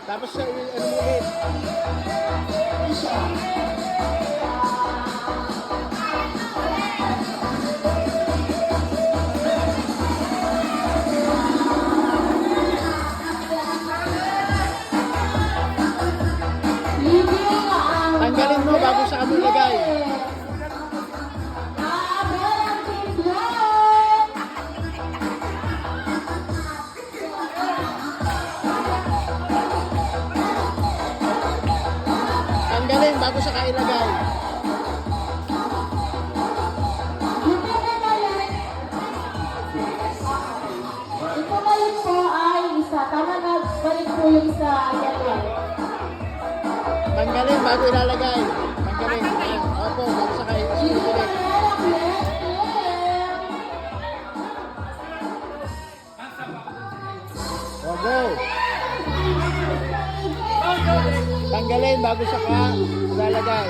Tapos ano mo ulit. Tanggalin mo bago sa kamo ilagay. Tanggalin bago sa kailagay. Ito ngayon po ay isa. Tama na balik po yung isa. Tanggalin bago ilalagay. Tanggalin. Ayan. Opo, bago sa kailagay. O, go. Tanggalin bago sa ilalagay.